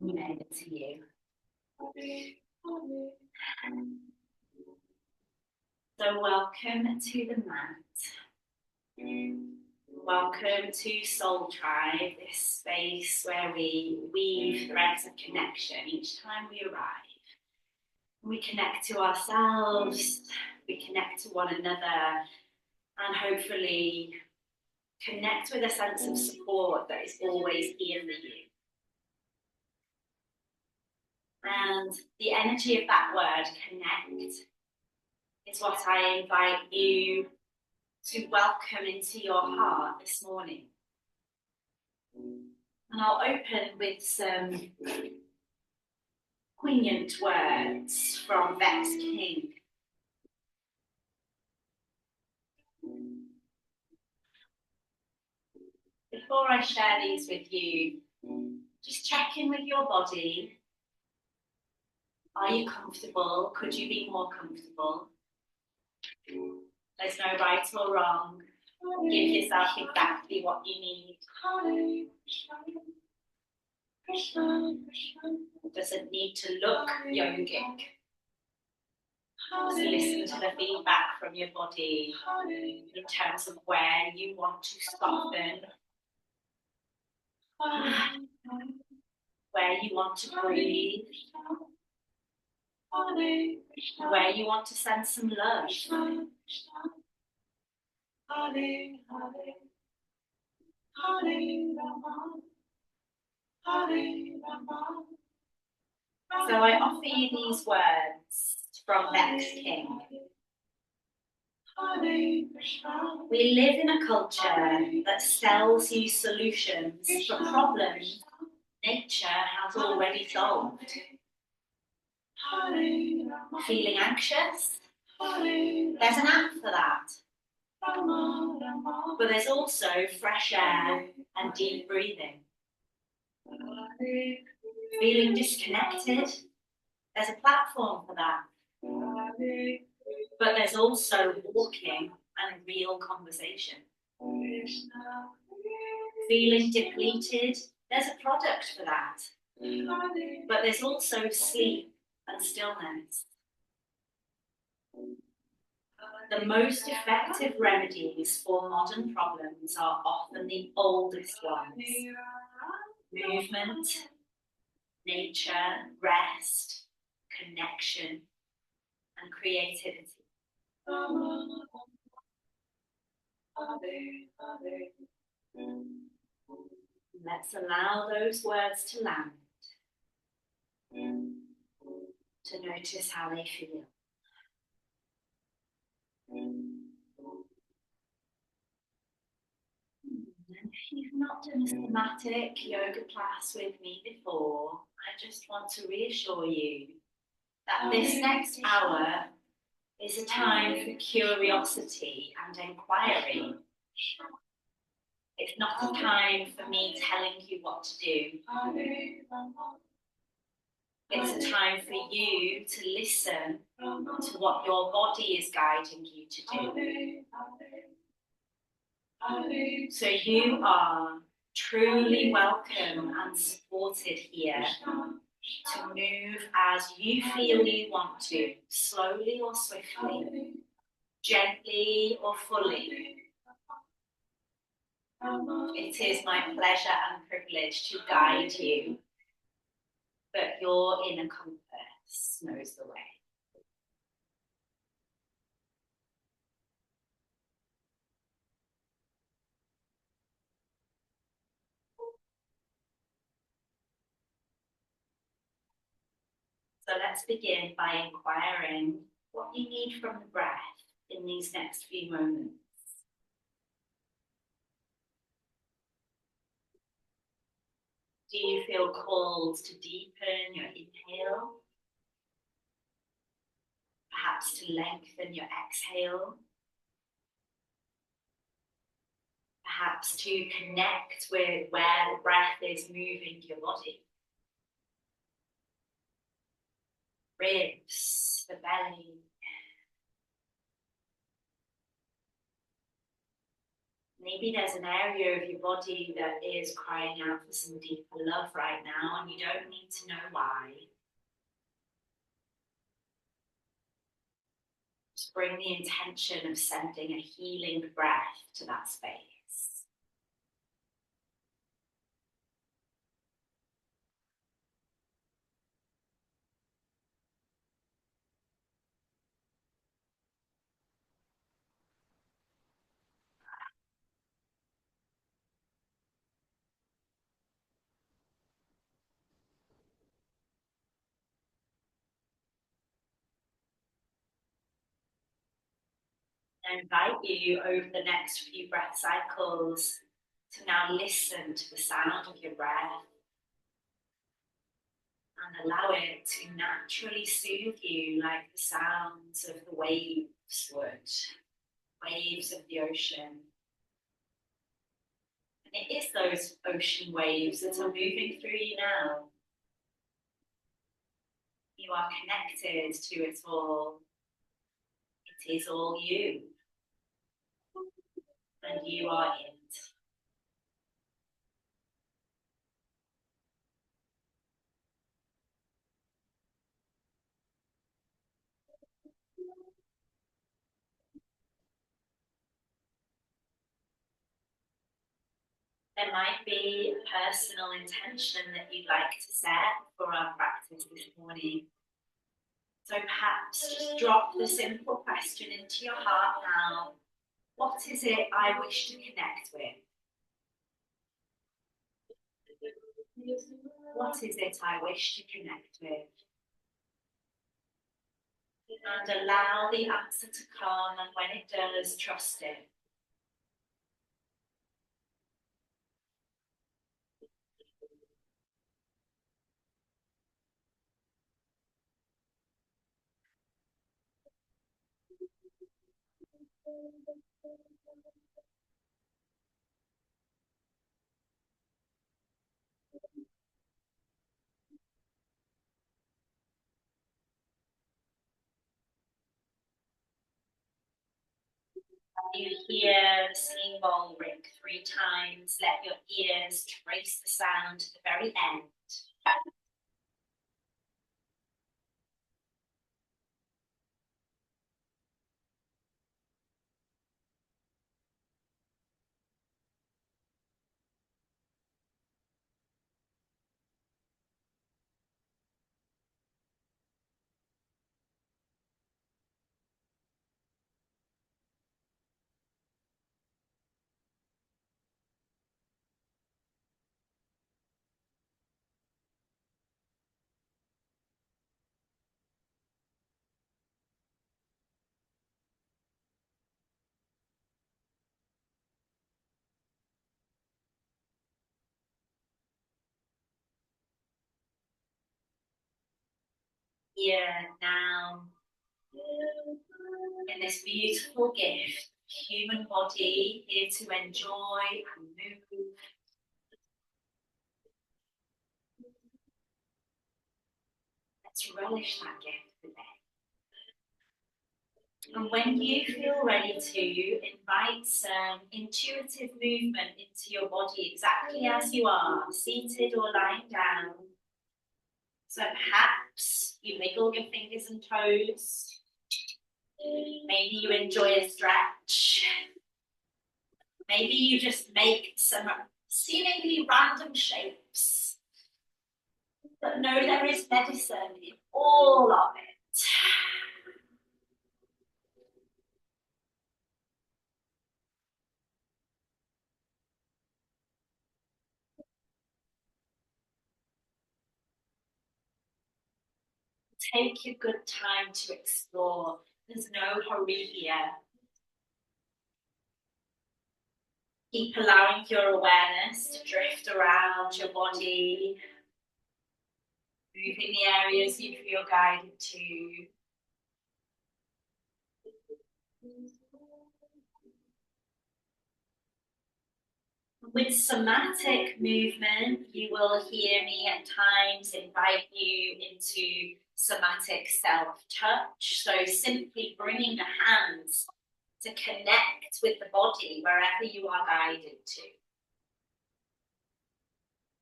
Over to you. So welcome to the mat. Welcome to SoulTribe, this space where we weave threads of connection each time we arrive. We connect to ourselves, we connect to one another, and hopefully connect with a sense of support that is always here for you. And the energy of that word, connect, is what I invite you to welcome into your heart this morning. And I'll open with some poignant words from Vex King. Before I share these with you, just check in with your body. Are you comfortable? Could you be more comfortable? There's no right or wrong. Give yourself exactly what you need. It doesn't need to look yogic. Just listen to the feedback from your body in terms of where you want to soften, where you want to breathe, where you want to send some love. So I offer you these words from Vex King. We live in a culture that sells you solutions for problems nature has already solved. Feeling anxious? There's an app for that. But there's also fresh air and deep breathing. Feeling disconnected? There's a platform for that. But there's also walking and real conversation. Feeling depleted? There's a product for that. But there's also sleep and stillness. The most effective remedies for modern problems are often the oldest ones. Movement, nature, rest, connection, and creativity. Let's allow those words to land, to notice how they feel. And if you've not done a somatic yoga class with me before, I just want to reassure you that this next hour is a time for curiosity and inquiry. It's not a time for me telling you what to do. It's a time for you to listen to what your body is guiding you to do. So you are truly welcome and supported here to move as you feel you want to, slowly or swiftly, gently or fully. It is my pleasure and privilege to guide you, but your inner compass knows the way. So let's begin by inquiring what you need from the breath in these next few moments. Do you feel called to deepen your inhale? Perhaps to lengthen your exhale? Perhaps to connect with where the breath is moving your body? Ribs, the belly. Maybe there's an area of your body that is crying out for some deeper love right now, and you don't need to know why. Just bring the intention of sending a healing breath to that space. I invite you over the next few breath cycles to now listen to the sound of your breath and allow it to naturally soothe you like the sounds of the waves would, waves of the ocean. And it is those ocean waves that are moving through you now. You are connected to it all. It is all you. And you are it. There might be a personal intention that you'd like to set for our practice this morning. So perhaps just drop the simple question into your heart now. What is it I wish to connect with? What is it I wish to connect with? And allow the answer to come, and when it does, trust it. You hear the singing bowl ring 3 times. Let your ears trace the sound to the very end. Here now, in this beautiful gift, human body here to enjoy and move. Let's relish that gift today. And when you feel ready to, invite some intuitive movement into your body exactly as you are, seated or lying down. So perhaps you wiggle your fingers and toes. Maybe you enjoy a stretch. Maybe you just make some seemingly random shapes. But know there is medicine in all of it. Take your good time to explore. There's no hurry here. Keep allowing your awareness to drift around your body, moving the areas you feel guided to. With somatic movement, you will hear me at times invite you into somatic self-touch. So simply bringing the hands to connect with the body wherever you are guided to.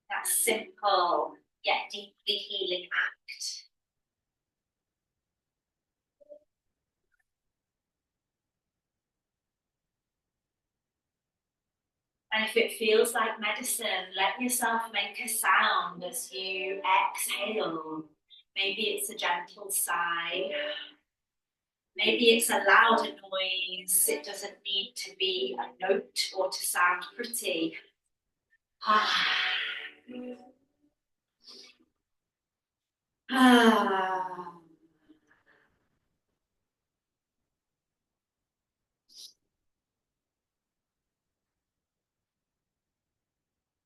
That simple yet deeply healing act. And if it feels like medicine, let yourself make a sound as you exhale. Maybe it's a gentle sigh. Maybe it's a louder noise. It doesn't need to be a note or to sound pretty.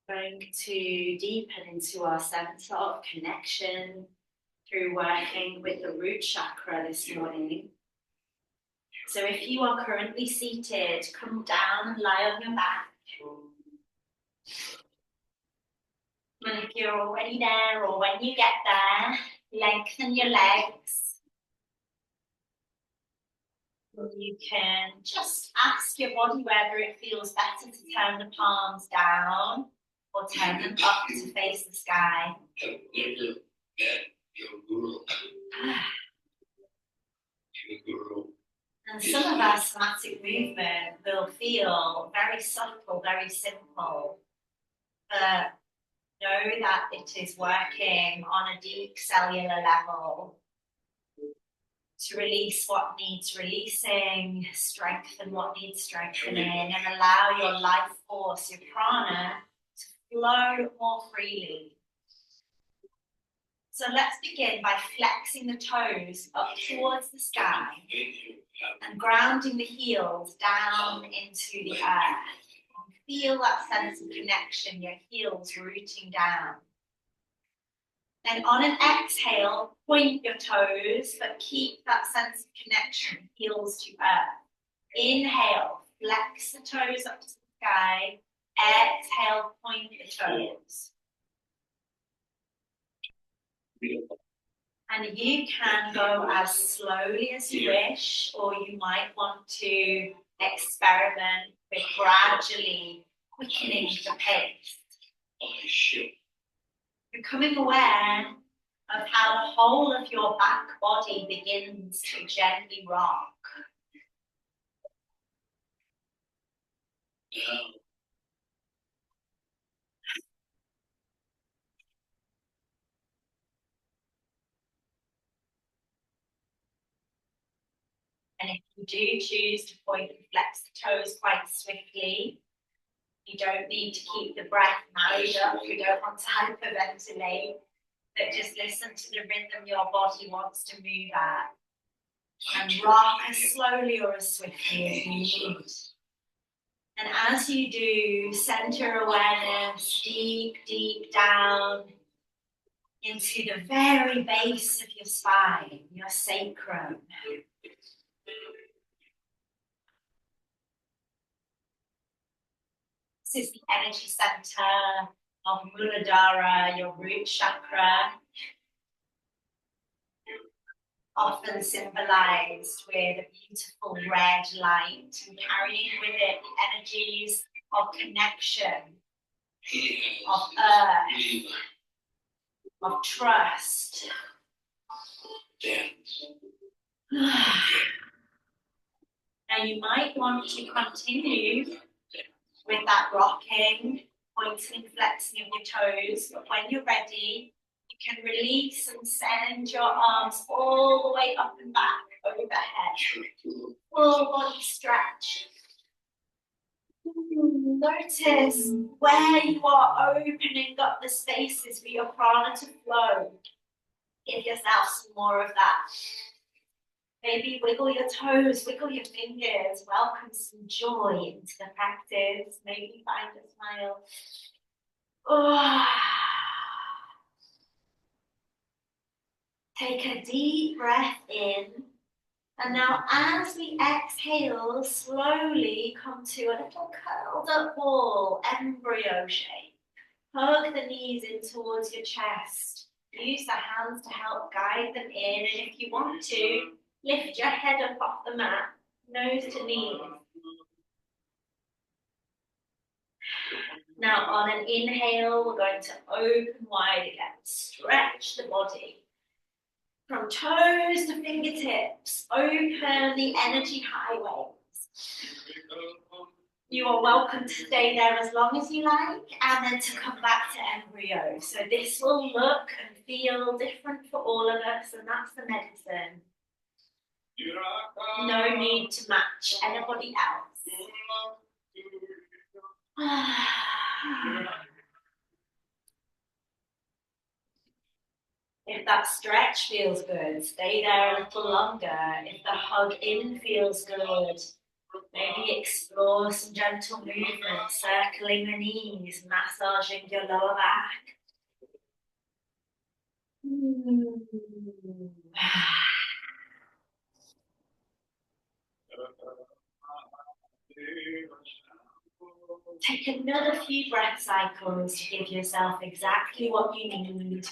Going to deepen into our sense of connection through working with the root chakra this morning. So if you are currently seated, come down and lie on your back. And if you're already there or when you get there, lengthen your legs. You can just ask your body whether it feels better to turn the palms down or turn them up to face the sky. And some of our somatic movement will feel very subtle, very simple, but know that it is working on a deep cellular level to release what needs releasing, strengthen what needs strengthening, and allow your life force, your prana, to flow more freely. So let's begin by flexing the toes up towards the sky and grounding the heels down into the earth. Feel that sense of connection, your heels rooting down. Then on an exhale, point your toes, but keep that sense of connection, heels to earth. Inhale, flex the toes up to the sky. Exhale, point the toes. And you can go as slowly as you wish, or you might want to experiment with gradually quickening the pace. Becoming aware of how the whole of your back body begins to gently rock. And if you do choose to point and flex the toes quite swiftly, you don't need to keep the breath married up. You don't want to hyperventilate, but just listen to the rhythm your body wants to move at. And rock as slowly or as swiftly as you need. And as you do, send your awareness deep, deep down into the very base of your spine, your sacrum. This is the energy center of Muladhara, your root chakra, often symbolized with a beautiful red light and carrying with it the energies of connection, of earth, of trust. Now you might want to continue with that rocking, pointing and flexing of your toes, but when you're ready, you can release and send your arms all the way up and back overhead. Full body stretch. Notice where you are opening up the spaces for your prana to flow. Give yourself some more of that. Maybe wiggle your toes, wiggle your fingers, welcome some joy into the practice. Maybe find a smile. Take a deep breath in. And now as we exhale, slowly come to a little curled up ball, embryo shape. Hug the knees in towards your chest. Use the hands to help guide them in. And if you want to, lift your head up off the mat. nose to knees. Now on an inhale, we're going to open wide again. Stretch the body. From toes to fingertips, open the energy highways. You are welcome to stay there as long as you like, and then to come back to embryo. So this will look and feel different for all of us, and that's the medicine. No need to match anybody else. If that stretch feels good, stay there a little longer. If the hug in feels good, maybe explore some gentle movement, circling the knees, massaging your lower back. Take another few breath cycles to give yourself exactly what you need.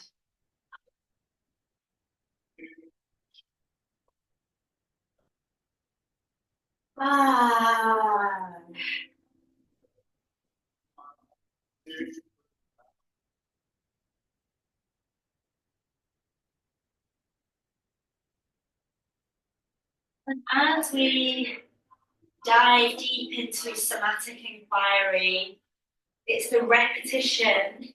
And as we dive deep into somatic inquiry, it's the repetition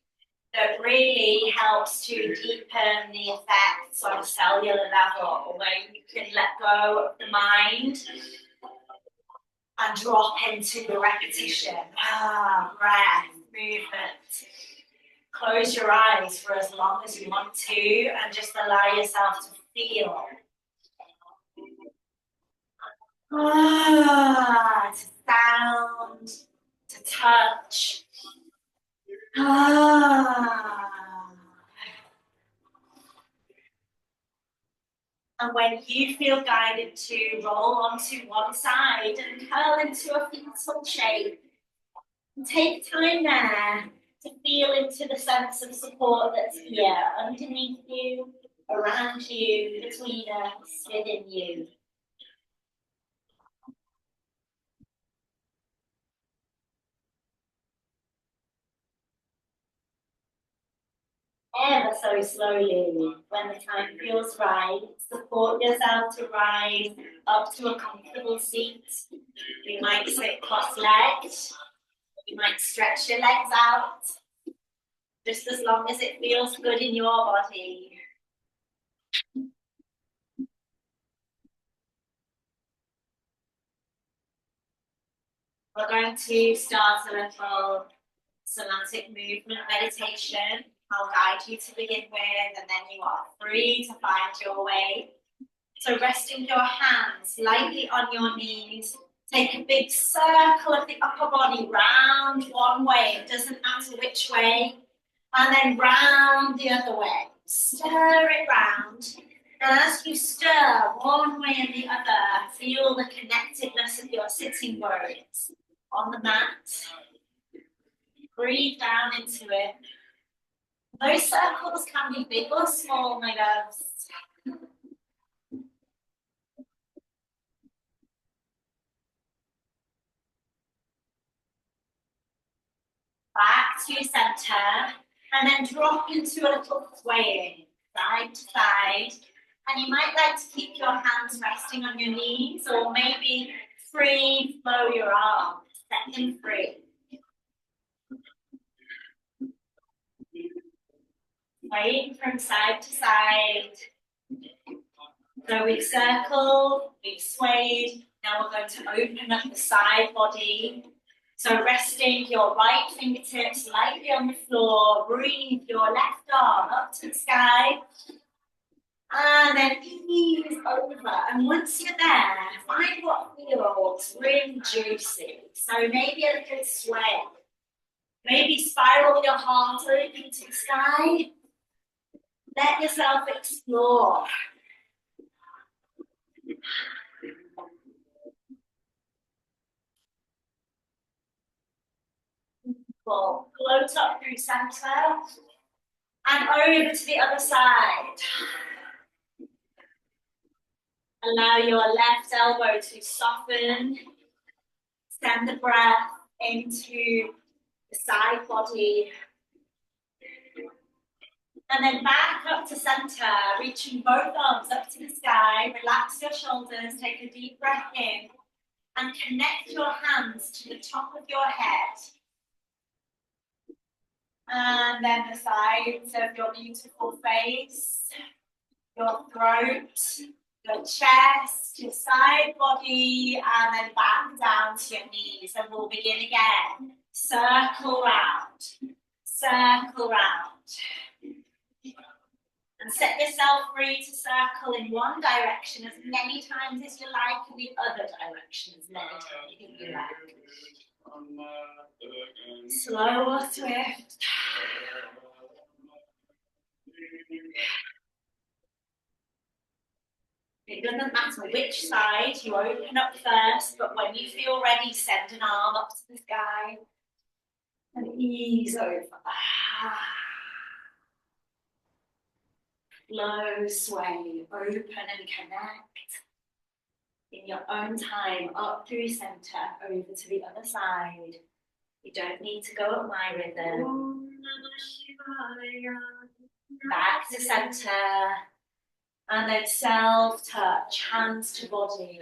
that really helps to deepen the effects on a cellular level, where you can let go of the mind and drop into the repetition. Breath, movement. Close your eyes for as long as you want to and just allow yourself to feel. To sound, to touch. And when you feel guided to roll onto one side and curl into a fetal shape, take time there to feel into the sense of support that's here, underneath you, around you, between us, within you. Ever so slowly, when the time feels right, support yourself to rise up to a comfortable seat. You might sit cross-legged. You might stretch your legs out, just as long as it feels good in your body. We're going to start a little somatic movement meditation. I'll guide you to begin with, and then you are free to find your way. So resting your hands lightly on your knees, take a big circle of the upper body round one way, it doesn't matter which way, and then round the other way. Stir it round, and as you stir one way and the other, feel the connectedness of your sitting bones on the mat. Breathe down into it. Those circles can be big or small, my loves. Back to center, and then drop into a little swaying, side to side. And you might like to keep your hands resting on your knees, or maybe free flow your arms, set them free. Swaying from side to side. So we've circled, we've swayed, now we're going to open up the side body. So resting your right fingertips lightly on the floor, breathe your left arm up to the sky, and then ease over. And once you're there, find what feels really juicy. So maybe a little sway. Maybe spiral your heart open to the sky. Let yourself explore. Float up through center and over to the other side. Allow your left elbow to soften. Send the breath into the side body. And then back up to center, reaching both arms up to the sky. Relax your shoulders, take a deep breath in, and connect your hands to the top of your head. And then the sides of your beautiful face, your throat, your chest, your side body, and then back down to your knees. And we'll begin again. Circle round, circle round. And set yourself free to circle in one direction as many times as you like, and the other direction as many times as you like. Slow or swift. It doesn't matter which side you open up first, but when you feel ready, send an arm up to the sky and ease over. Flow, sway, open and connect in your own time, up through center, over to the other side. You don't need to go at my rhythm. Back to center, and then self-touch, hands to body.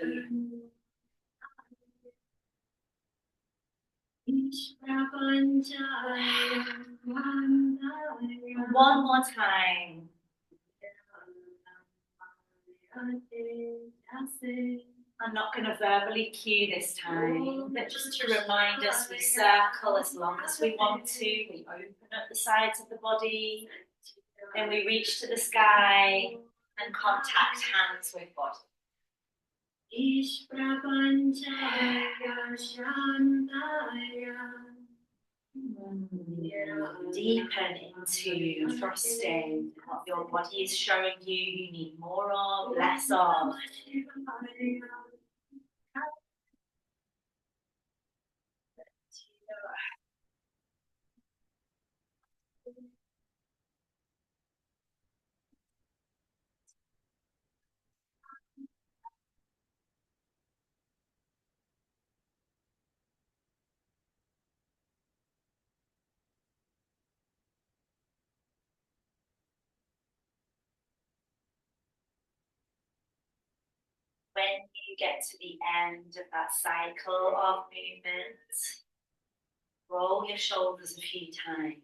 One more time. I'm not going to verbally cue this time, but just to remind us, we circle as long as we want to. We open up the sides of the body, then we reach to the sky and contact hands with body. Deepen into trusting what your body is showing you need more of, less of. When you get to the end of that cycle of movement, roll your shoulders a few times.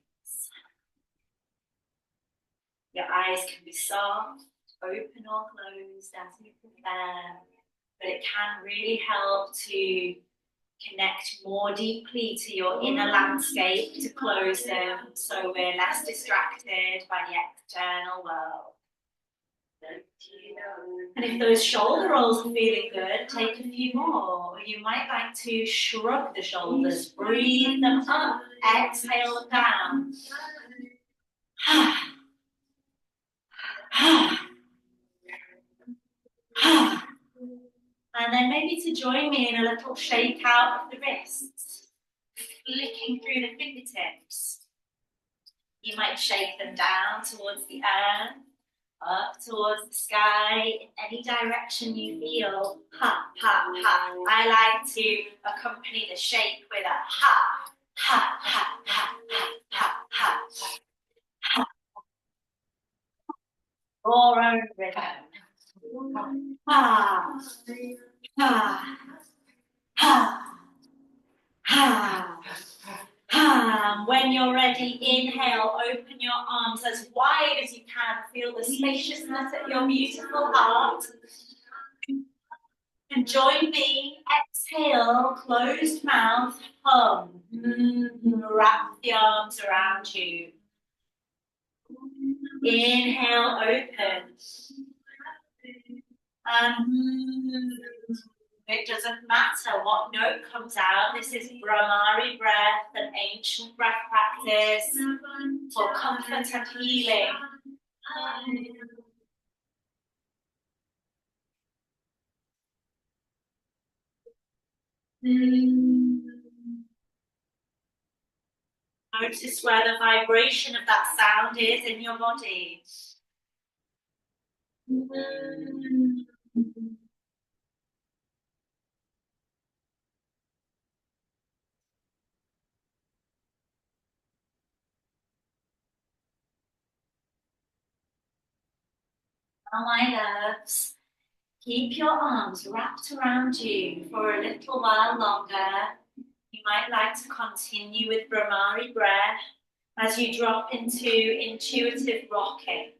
Your eyes can be soft, open or closed as you prefer, but it can really help to connect more deeply to your inner landscape to close them so we're less distracted by the external world. And if those shoulder rolls are feeling good, take a few more. Or you might like to shrug the shoulders, breathe them up, exhale them down. And then maybe to join me in a little shake out of the wrists, flicking through the fingertips. You might shake them down towards the earth, up towards the sky, in any direction you feel. Ha, ha, ha. I like to accompany the shake with a ha, ha, ha, ha, ha, ha, ha. Your own rhythm. Ha, ha, ha, ha. When you're ready, inhale, open your arms as wide as you can. Feel the spaciousness at your beautiful heart. And join me, exhale, closed mouth, hum. Wrap the arms around you. Inhale, open. And it doesn't matter what note comes out. This is Brahmari breath, an ancient breath practice for comfort and healing. Notice where the vibration of that sound is in your body. Now, my loves, keep your arms wrapped around you for a little while longer. You might like to continue with Brahmari breath as you drop into intuitive rocking.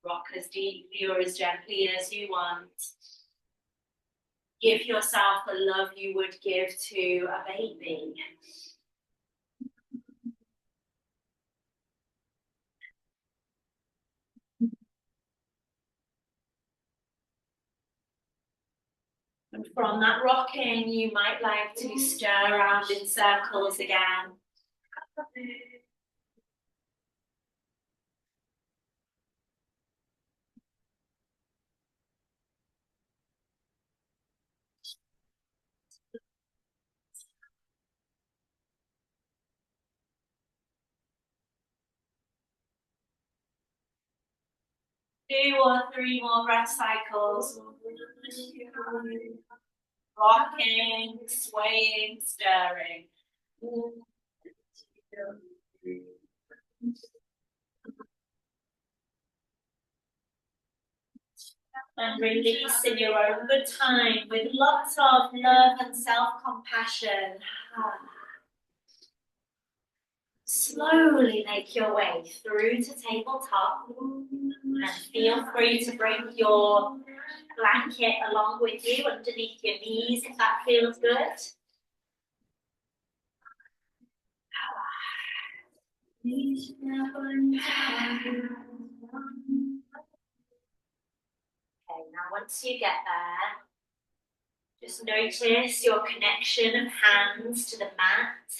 Rock as deeply or as gently as you want. Give yourself the love you would give to a baby. And from that rocking, you might like to stir around in circles again. Two or three more breath cycles. Rocking, swaying, stirring. And release in your own good time with lots of love and self-compassion. Slowly make your way through to tabletop and feel free to bring your blanket along with you underneath your knees if that feels good. Okay, now once you get there, just notice your connection of hands to the mat,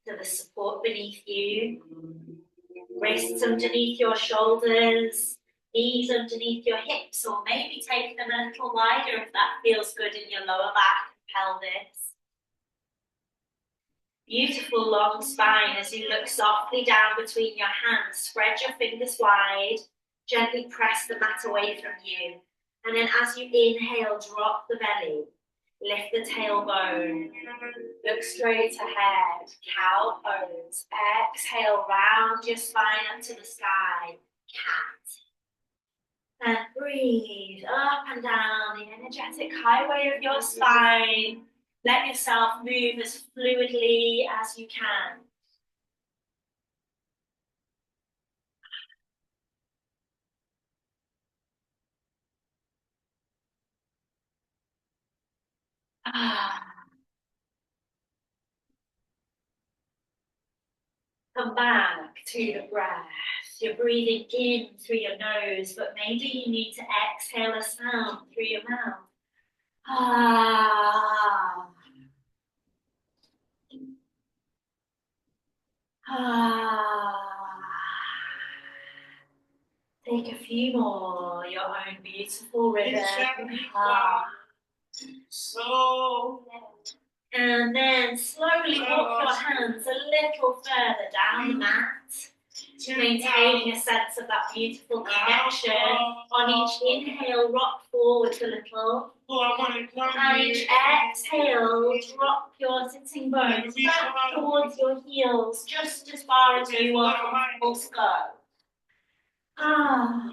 to the support beneath you. Wrists underneath your shoulders, knees underneath your hips, or maybe take them a little wider if that feels good in your lower back and pelvis. Beautiful long spine as you look softly down between your hands. Spread your fingers wide, gently press the mat away from you. And then as you inhale, drop the belly. Lift the tailbone. Look straight ahead. Cow pose. Exhale, round your spine up to the sky. Cat. And breathe up and down the energetic highway of your spine. Let yourself move as fluidly as you can. Come back to the breath. You're breathing in through your nose, but maybe you need to exhale a sound through your mouth. Ah. Ah. Take a few more, your own beautiful rhythm. Ah. And then slowly walk your hands a little further down the mat, maintaining a sense of that beautiful connection. On each inhale, rock forwards a little. And each exhale, drop your sitting bones back towards your heels, just as far as you are comfortable to go. Ah.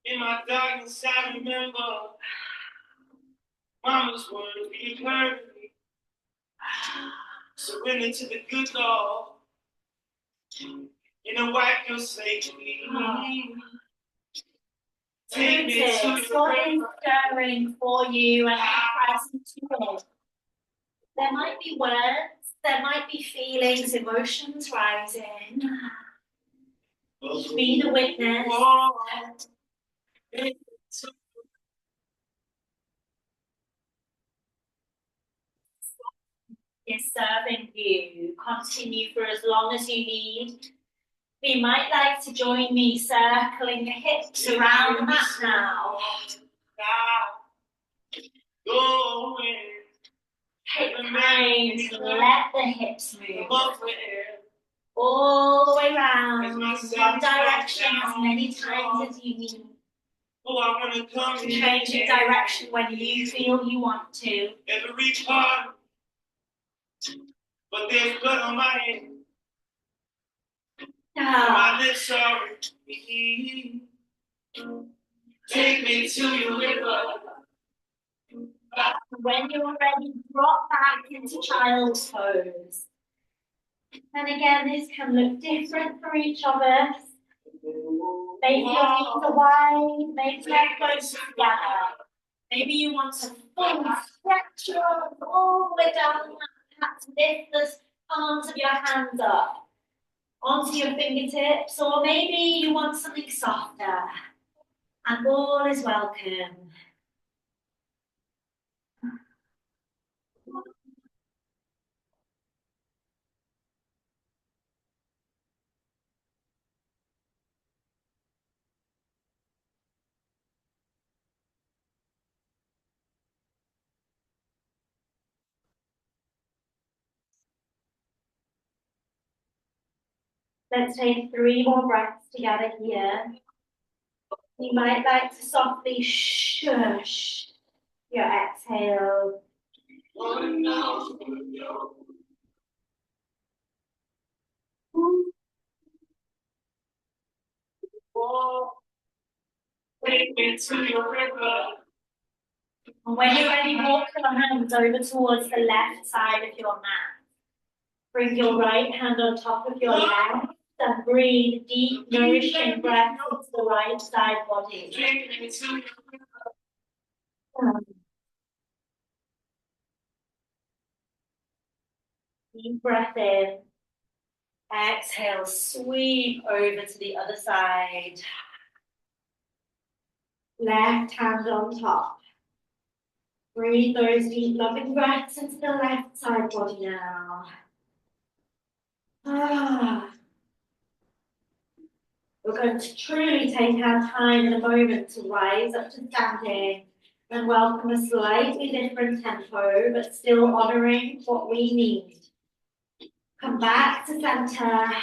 In my darkness, I remember Mama's words being heard. Surrender to the good Lord. In a wipe your slate me. Take me to what is stirring for you and present to it. There might be words, there might be feelings, emotions rising. Be the witness. Is serving you. Continue for as long as you need. You might like to join me circling the hips around the mat now. Take time to let the hips move. All the way around, one direction as many times as you need. Oh, I want to come to change your direction when you feel you want to. and reach hard, but there's blood on my hand. My lips are weak. Take me to your river. When you're ready, drop back into child's pose. And again, this can look different for each of us. Maybe your knees are wide, maybe they're close together. Maybe you want to full stretch your arms all the way down, perhaps lift the palms of your hands up onto your fingertips, or maybe you want something softer. And all is welcome. Let's take 3 more breaths together here. You might like to softly shush your exhale. Take me to your river. And when you're ready, walk your hands over towards the left side of your mat. Bring your right hand on top of your left and breathe deep, nourishing breath into the right side body. Take me to your river. Deep breath in. Exhale, sweep over to the other side. Left hand on top. Breathe those deep, loving breaths into the left side body now. We're going to truly take our time in a moment to rise up to standing and welcome a slightly different tempo, but still honouring what we need. Come back to centre.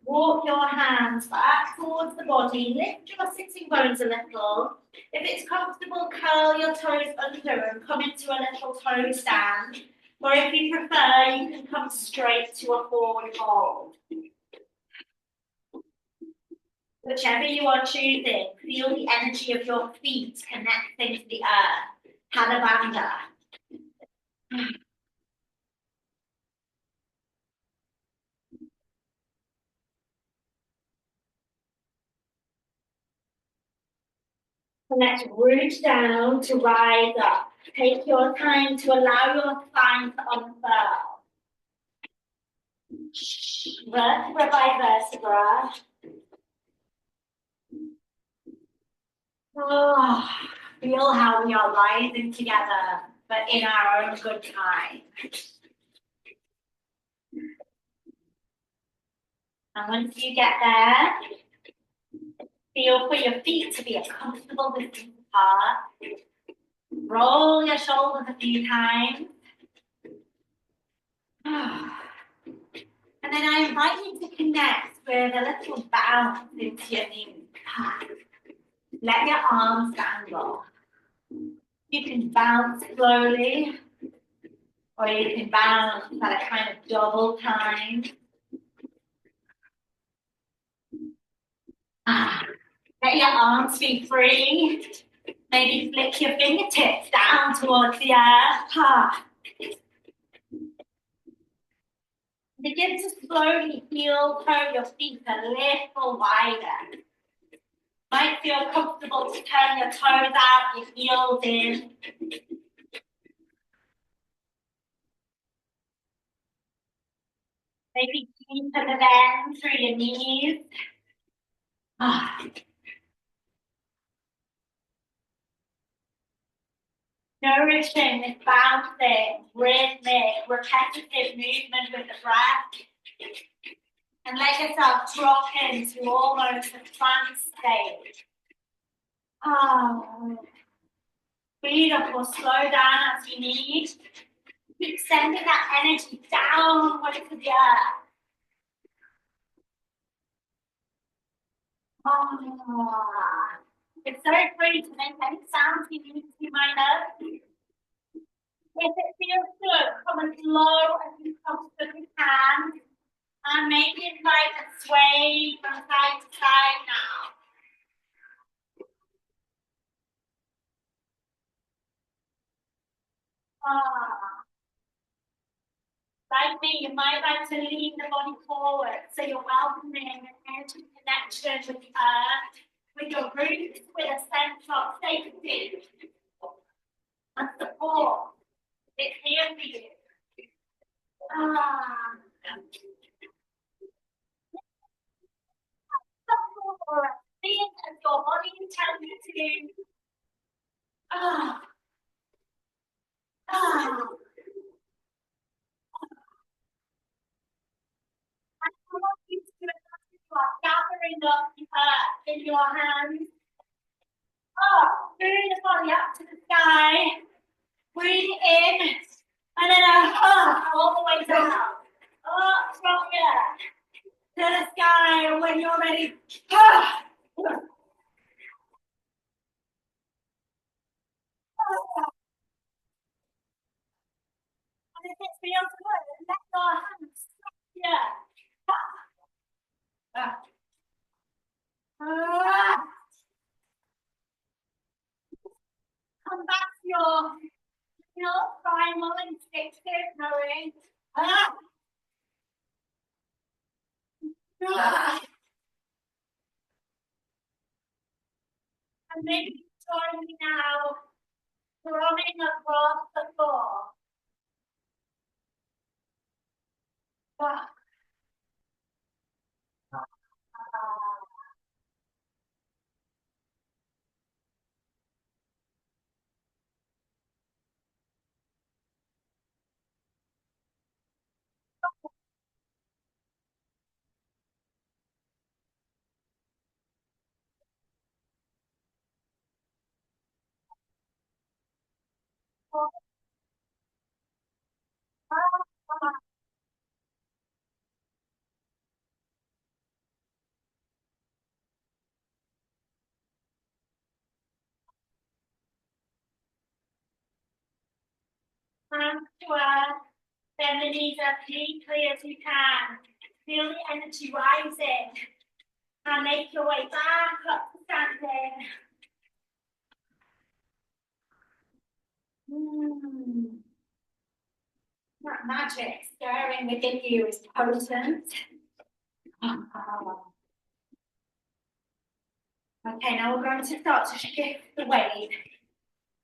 Walk your hands back towards the body. Lift your sitting bones a little. If it's comfortable, curl your toes under and come into a little toe stand. Or if you prefer, you can come straight to a forward fold. Whichever you are choosing, feel the energy of your feet connecting to the earth. Hadabandha. And let's root down to rise up. Take your time to allow your spine to unfurl. Vertebra by vertebra. Oh, feel how we are rising together, but in our own good time. And once you get there, feel for your feet to be a comfortable distance apart. Roll your shoulders a few times. And then I invite you to connect with a little bounce into your knees. Let your arms dangle. You can bounce slowly, or you can bounce at a kind of double time. Let your arms be free. Maybe flick your fingertips down towards the earth. Begin to slowly heel toe your feet a little wider. Might feel comfortable to turn your toes out, your heels in. Maybe deepen the bend through your knees. Nourishing this bouncing, rhythmic, repetitive movement with the breath. And let yourself drop into almost a trance state. Speed up or slow down as you need. Keep sending that energy downward to the earth. It's so free to make any sounds you might know. If it feels good, come as low as you possibly can. And maybe invite a sway from side to side now. Like me, you might like to lean the body forward. So you're welcoming an energy connection with the earth, with your roots, with a sense of safety and support. It's here for you. Seeing as your body tells you to I want you to imagine you are gathering up the earth in your hands. Bring the body up to the sky. Breathe in. And then all the way down. Up from here to the sky. And when you're ready, and if it feels good, let your hands stop here. Come back to your primal instinctive knowing. And maybe join me now, running across the floor. Hands to earth, bend the knees as deeply as you can. Feel the energy rising. And make your way back up to standing. That magic stirring within you is potent. Okay, now we're going to start to shift the weight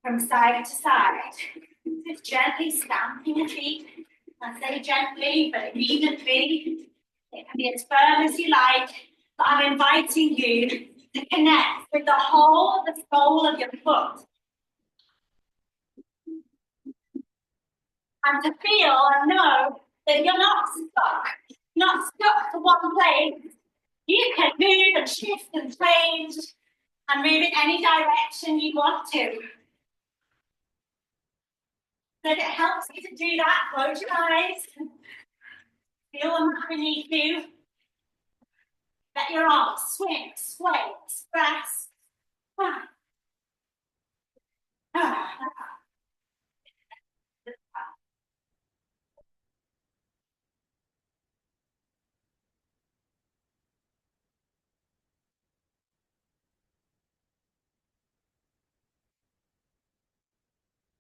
from side to side. Just gently stamping your feet. I say gently, but it needn't be. It can be as firm as you like, but I'm inviting you to connect with the sole of your foot. And to feel and know that you're not stuck to one place. You can move and shift and change and move in any direction you want to. So if it helps you to do that, close your eyes. Feel the mat beneath you. Let your arms swing, sway, express.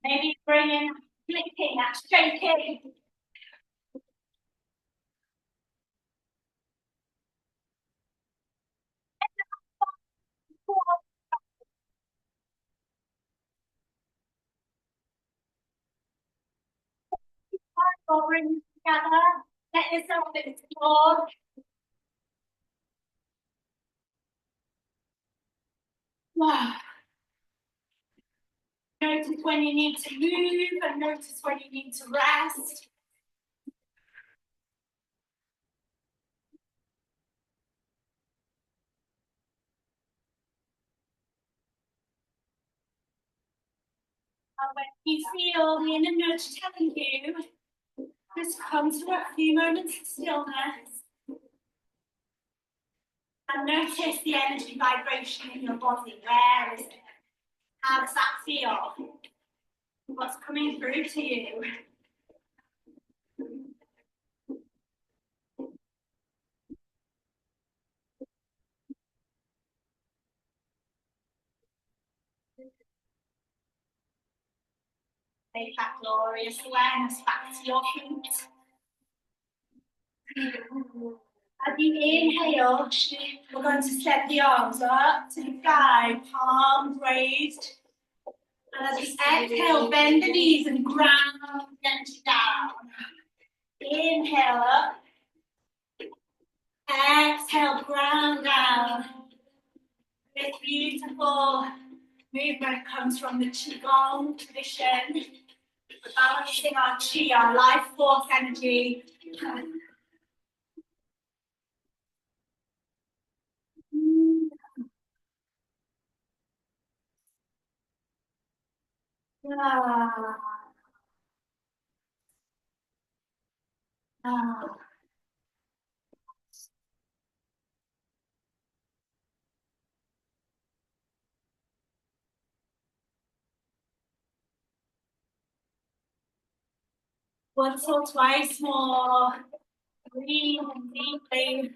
Maybe bring in flicking, that shaking. Bring together. Let yourself explore. Notice when you need to move and notice when you need to rest. And when you feel the inner nudge telling you, just come to a few moments of stillness. And notice the energy vibration in your body. Where is it? How does that feel? What's coming through to you? Take that glorious awareness back to your feet. As you inhale, we're going to step the arms up to the sky, palms raised. And as you exhale, bend the knees and ground the energy down. Inhale up. Exhale, ground down. This beautiful movement comes from the Qigong tradition, balancing our Qi, our life force energy. Once or twice more. Breathe deeply.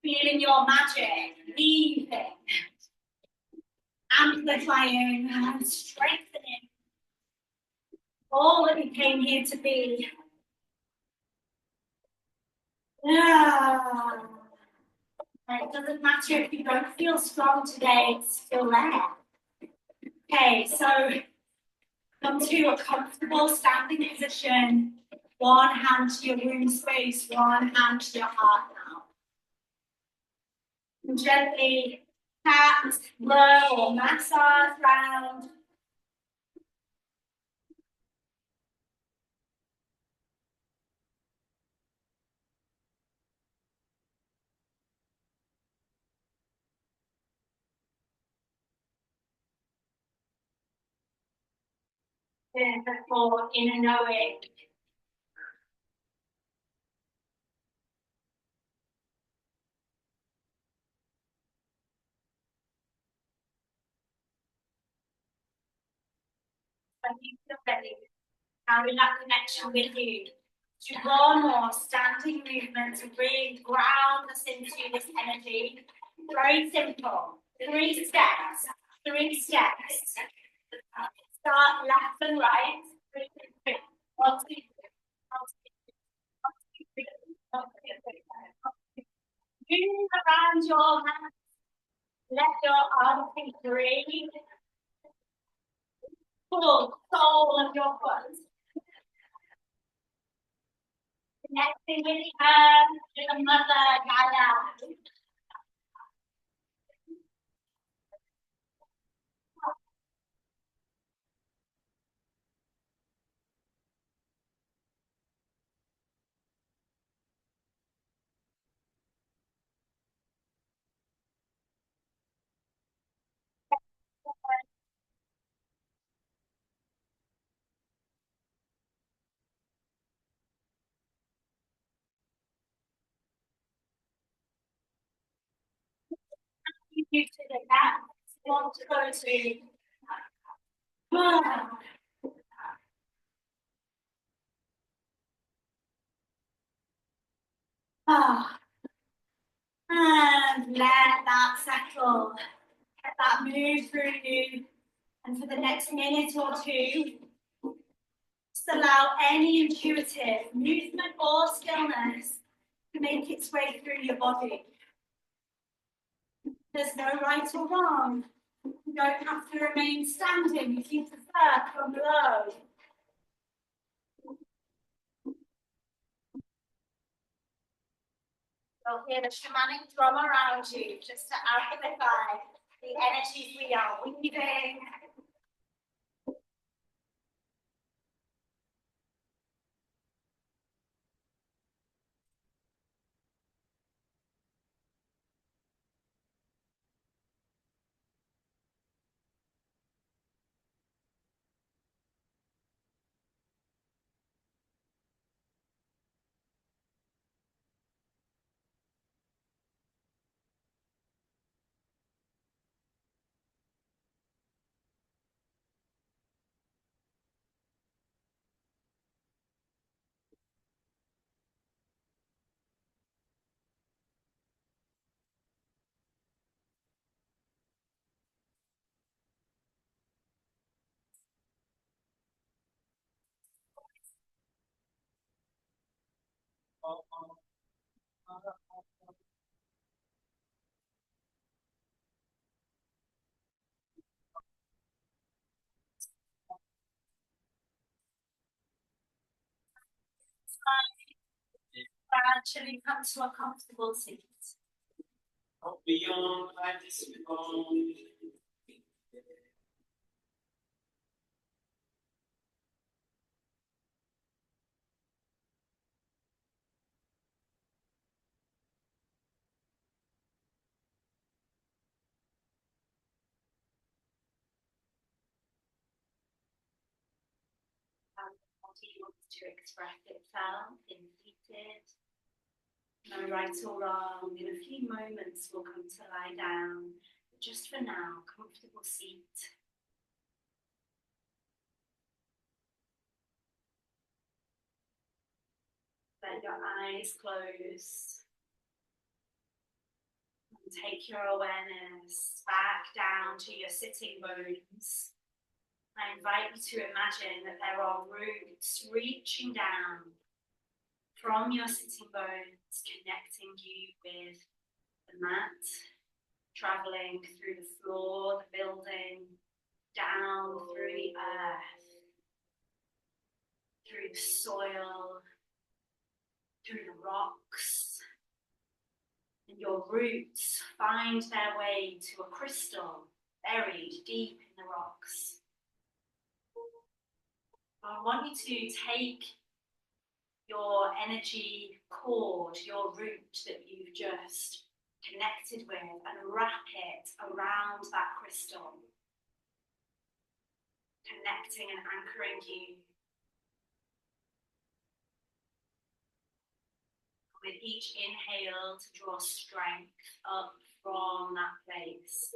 Feeling your magic. Breathing. Amplifying and strengthening all that you came here to be. And it doesn't matter if you don't feel strong today, it's still there. Okay, so come to a comfortable standing position. One hand to your womb space, one hand to your heart now. And gently tap, blow, or massage round. For inner knowing. When you feel ready, carry that connection with you. Do one more standing movement to really ground us into this energy. Very simple. 3 steps. 3 steps. Start left and right. 1, 2, 3. 1, 2, 3. 1, 2, 3. Move around your hands. Let your arms be free. Full sole of your foot. Connecting with the earth, with the mother, Gaia. You to the left, want to go to and let that settle. Let that move through you. And for the next minute or two, just allow any intuitive movement or stillness to make its way through your body. There's no right or wrong. You don't have to remain standing if you prefer from below. You'll hear the shamanic drum around you just to amplify the energies we are weaving. Gradually come to a comfortable seat. Beyond my disappointment. The body wants to express itself in seated. No right or wrong. In a few moments, we'll come to lie down. But just for now, comfortable seat. Let your eyes close. And take your awareness back down to your sitting bones. I invite you to imagine that there are roots reaching down from your sitting bones, connecting you with the mat, traveling through the floor, the building, down through the earth, through the soil, through the rocks. And your roots find their way to a crystal buried deep in the rocks. I want you to take your energy cord, your root that you've just connected with, and wrap it around that crystal, connecting and anchoring you. With each inhale to draw strength up from that place.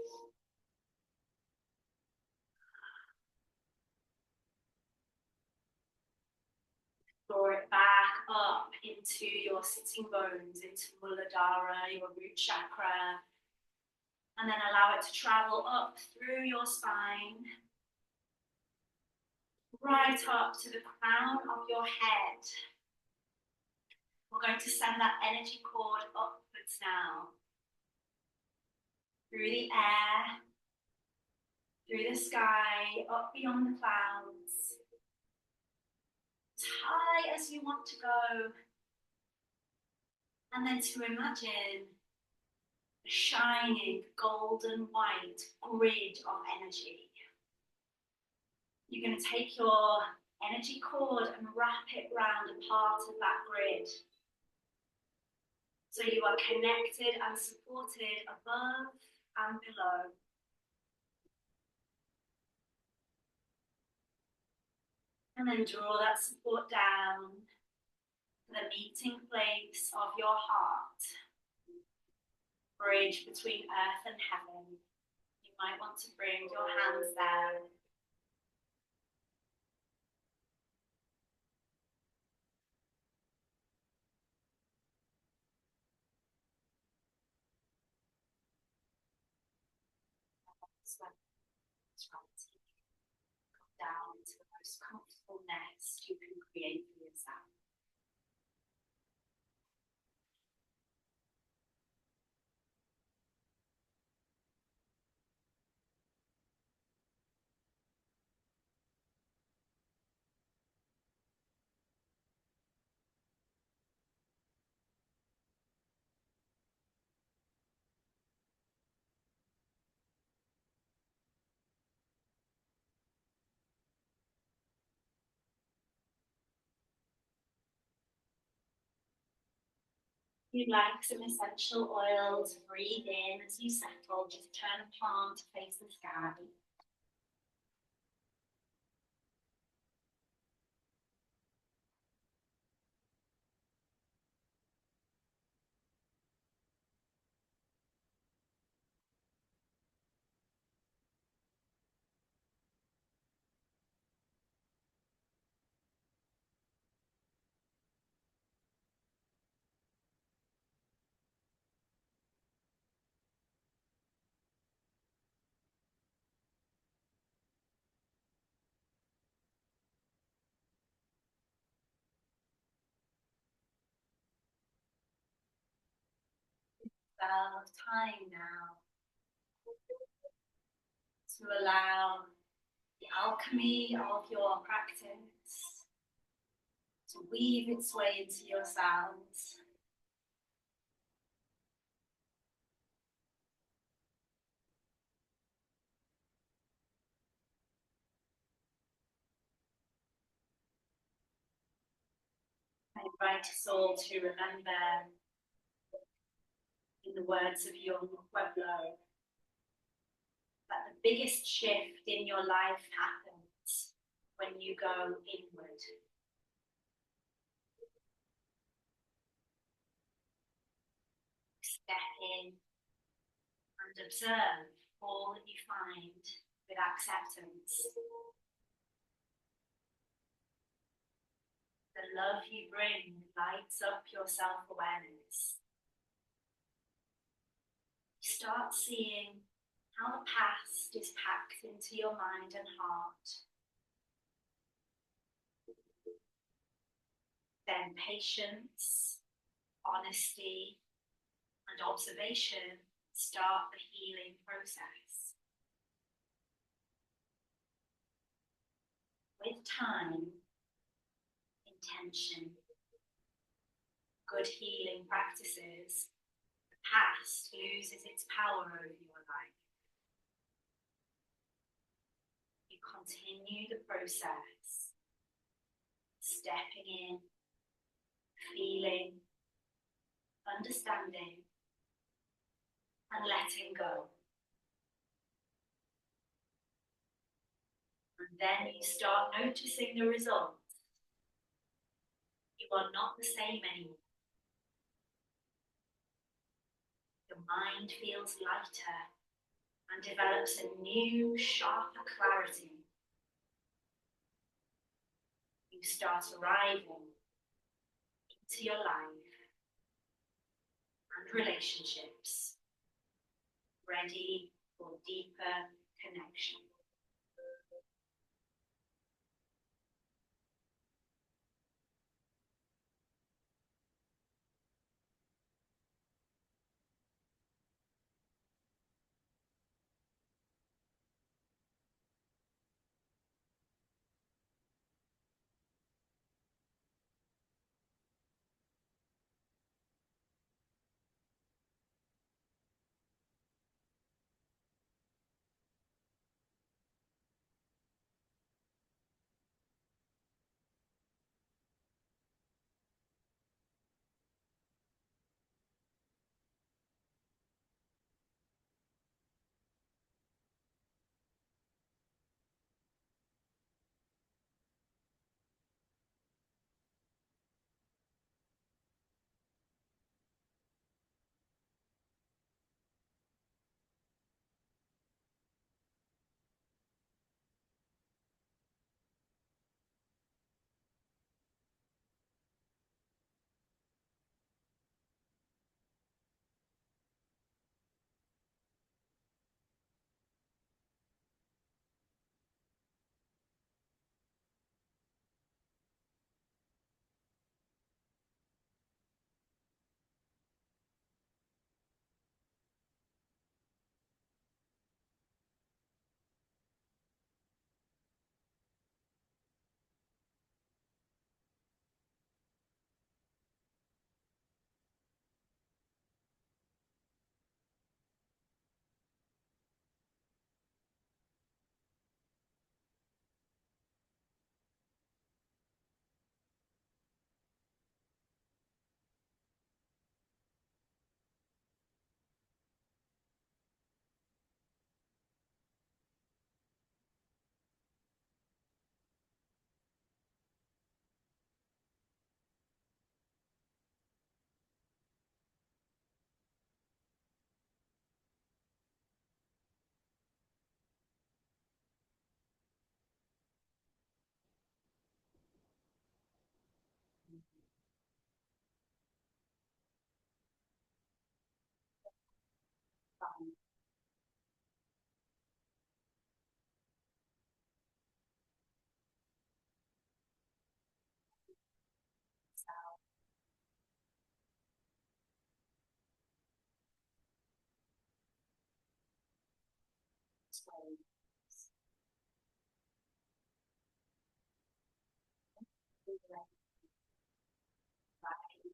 Draw it back up into your sitting bones, into Muladhara, your root chakra. And then allow it to travel up through your spine, right up to the crown of your head. We're going to send that energy cord upwards now. Through the air, through the sky, up beyond the clouds. As high as you want to go. And then to imagine a shining golden white grid of energy. You're going to take your energy cord and wrap it around a part of that grid. So you are connected and supported above and below. And then draw that support down to the meeting place of your heart. Bridge between earth and heaven. You might want to bring your hands there. Down to the most comfortable nest you can create for yourself. If you'd like some essential oil to breathe in as you settle, just turn a palm to face the sky. well time now to allow the alchemy of your practice to weave its way into your sounds. I invite us all to remember, in the words of young Pueblo, that the biggest shift in your life happens when you go inward. Step in and observe all that you find with acceptance. The love you bring lights up your self-awareness. You start seeing how the past is packed into your mind and heart. Then patience, honesty, and observation start the healing process. With time, intention, good healing practices, the past loses its power over your life. You continue the process, stepping in, feeling, understanding, and letting go. And then you start noticing the results. You are not the same anymore. Your mind feels lighter and develops a new, sharper clarity. You start arriving into your life and relationships, ready for deeper connection.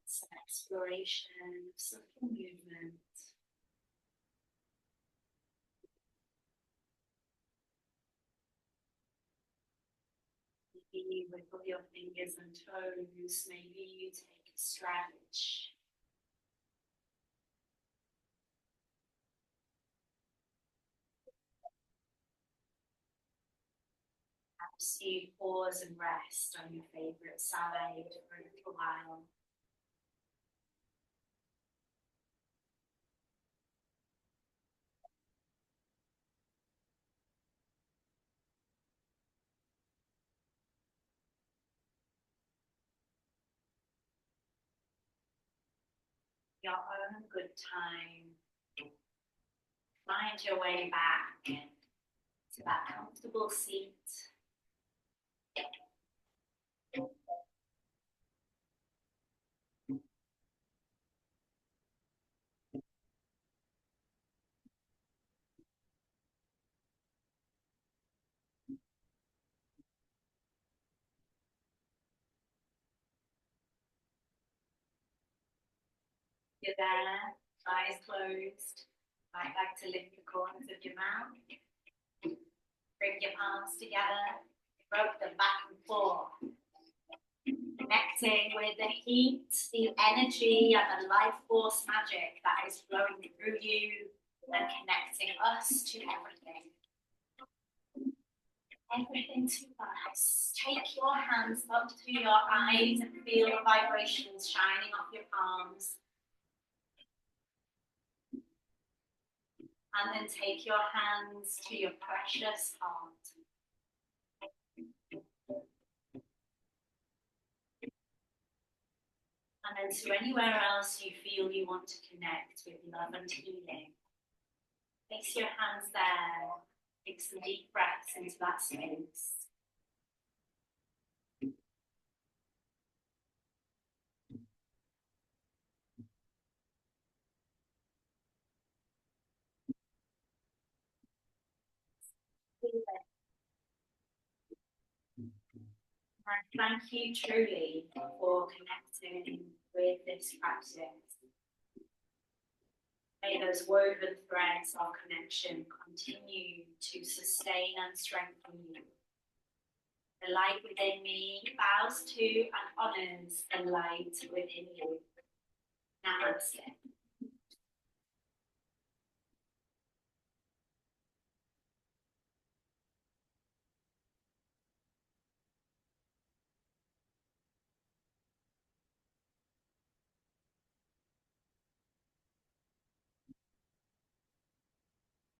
Some exploration, subtle movement. Maybe you wiggle your fingers and toes. Maybe you take a stretch. Perhaps you pause and rest on your favourite side for a little while. Your own good time. Find your way back to that comfortable seat. You're there, eyes closed. Might like to lift the corners of your mouth. Bring your palms together. Rope them back and forth. Connecting with the heat, the energy, and the life force magic that is flowing through you and connecting us to everything. Everything to us. Take your hands up to your eyes and feel the vibrations shining off your palms. And then take your hands to your precious heart. And then to anywhere else you feel you want to connect with love and healing. Place your hands there. Take some deep breaths into that space. And thank you truly for connecting with this practice. May those woven threads of connection continue to sustain and strengthen you. The light within me bows to and honors the light within you. Namaste.